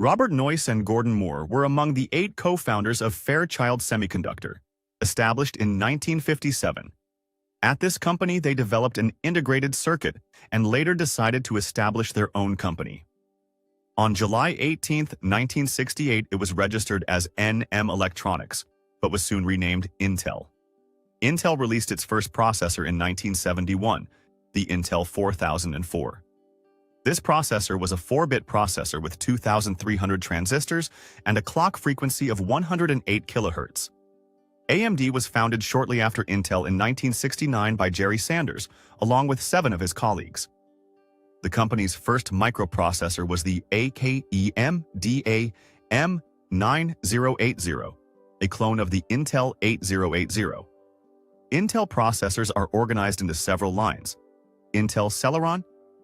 Robert Noyce and Gordon Moore were among the 8 co-founders of Fairchild Semiconductor, established in 1957. At this company, they developed an integrated circuit and later decided to establish their own company. On July 18, 1968, it was registered as NM Electronics, but was soon renamed Intel. Intel released its first processor in 1971, the Intel 4004. This processor was a 4-bit processor with 2,300 transistors and a clock frequency of 108 kHz. AMD was founded shortly after Intel in 1969 by Jerry Sanders, along with 7 of his colleagues. The company's first microprocessor was the AMD M9080, a clone of the Intel 8080. Intel processors are organized into several lines: Intel Celeron,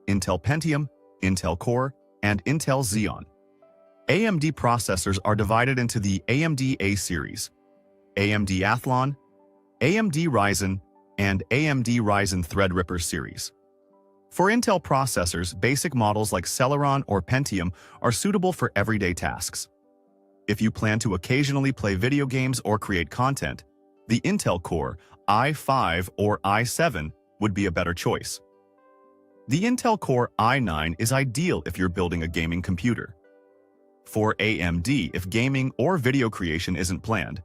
Intel Pentium, Intel Core, and Intel Xeon. AMD processors are divided into the AMD A series, AMD Athlon, AMD Ryzen, and AMD Ryzen Threadripper series. For Intel processors, basic models like Celeron or Pentium are suitable for everyday tasks. If you plan to occasionally play video games or create content, the Intel Core i5 or i7 would be a better choice. The Intel Core i9 is ideal if you're building a gaming computer. For AMD, if gaming or video creation isn't planned,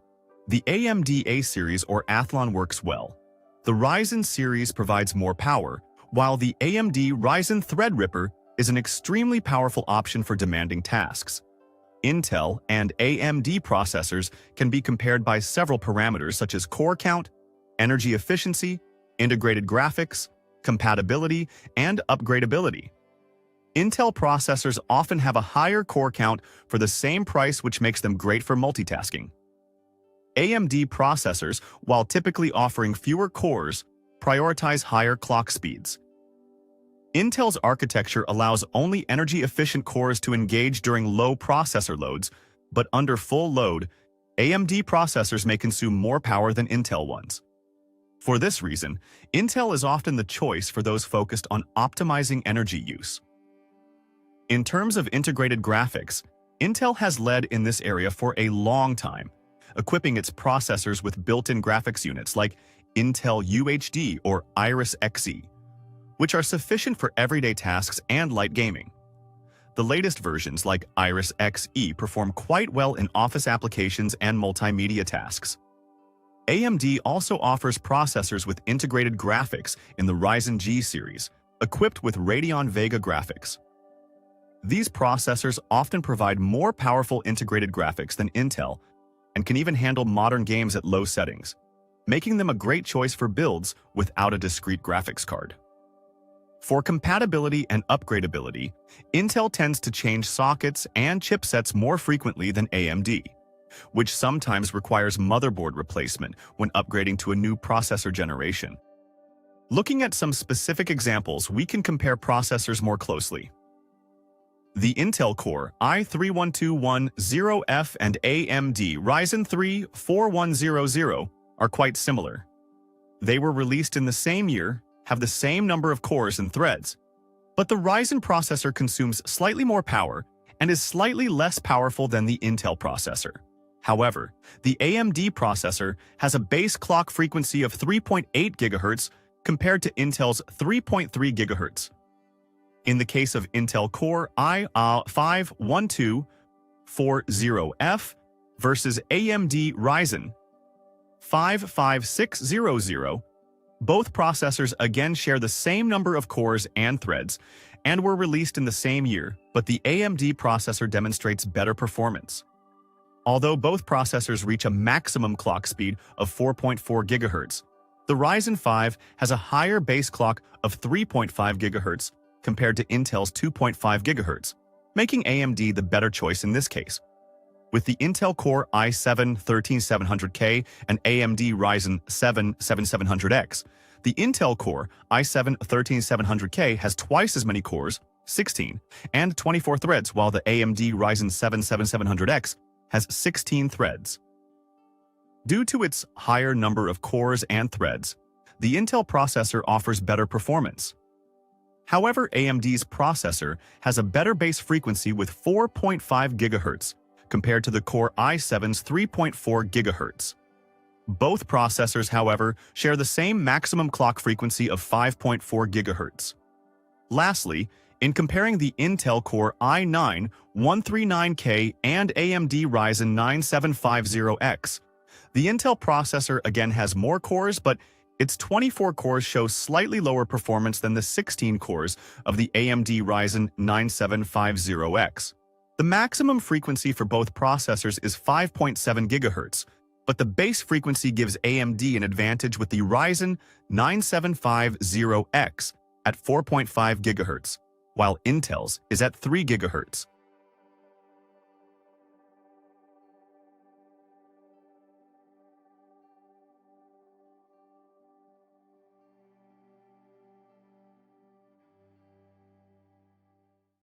the AMD A series or Athlon works well. The Ryzen series provides more power, while the AMD Ryzen Threadripper is an extremely powerful option for demanding tasks. Intel and AMD processors can be compared by several parameters such as core count, energy efficiency, integrated graphics, compatibility, and upgradability. Intel processors often have a higher core count for the same price, which makes them great for multitasking. AMD processors, while typically offering fewer cores, prioritize higher clock speeds. Intel's architecture allows only energy-efficient cores to engage during low processor loads, but under full load, AMD processors may consume more power than Intel ones. For this reason, Intel is often the choice for those focused on optimizing energy use. In terms of integrated graphics, Intel has led in this area for a long time, equipping its processors with built-in graphics units like Intel UHD or Iris Xe, which are sufficient for everyday tasks and light gaming. The latest versions like Iris Xe perform quite well in office applications and multimedia tasks. AMD also offers processors with integrated graphics in the Ryzen G series, equipped with Radeon Vega graphics. These processors often provide more powerful integrated graphics than Intel and can even handle modern games at low settings, making them a great choice for builds without a discrete graphics card. For compatibility and upgradability, Intel tends to change sockets and chipsets more frequently than AMD, which sometimes requires motherboard replacement when upgrading to a new processor generation. Looking at some specific examples, we can compare processors more closely. The Intel Core i3-1210F and AMD Ryzen 3 4100 are quite similar. They were released in the same year, have the same number of cores and threads, but the Ryzen processor consumes slightly more power and is slightly less powerful than the Intel processor. However, the AMD processor has a base clock frequency of 3.8 GHz compared to Intel's 3.3 GHz. In the case of Intel Core i5-1240F versus AMD Ryzen 55600, both processors again share the same number of cores and threads and were released in the same year, but the AMD processor demonstrates better performance. Although both processors reach a maximum clock speed of 4.4 GHz, the Ryzen 5 has a higher base clock of 3.5 GHz compared to Intel's 2.5 GHz, making AMD the better choice in this case. With the Intel Core i7-13700K and AMD Ryzen 7 7700X, the Intel Core i7-13700K has twice as many cores, 16, and 24 threads, while the AMD Ryzen 7 7700X has 16 threads. Due to its higher number of cores and threads, the Intel processor offers better performance. However, AMD's processor has a better base frequency with 4.5 GHz compared to the Core i7's 3.4 GHz. Both processors, however, share the same maximum clock frequency of 5.4 GHz. Lastly, in comparing the Intel Core i9 139K and AMD Ryzen 9750X, the Intel processor again has more cores, but its 24 cores show slightly lower performance than the 16 cores of the AMD Ryzen 9750X. The maximum frequency for both processors is 5.7 GHz, but the base frequency gives AMD an advantage with the Ryzen 9750X at 4.5 GHz, while Intel's is at 3 GHz.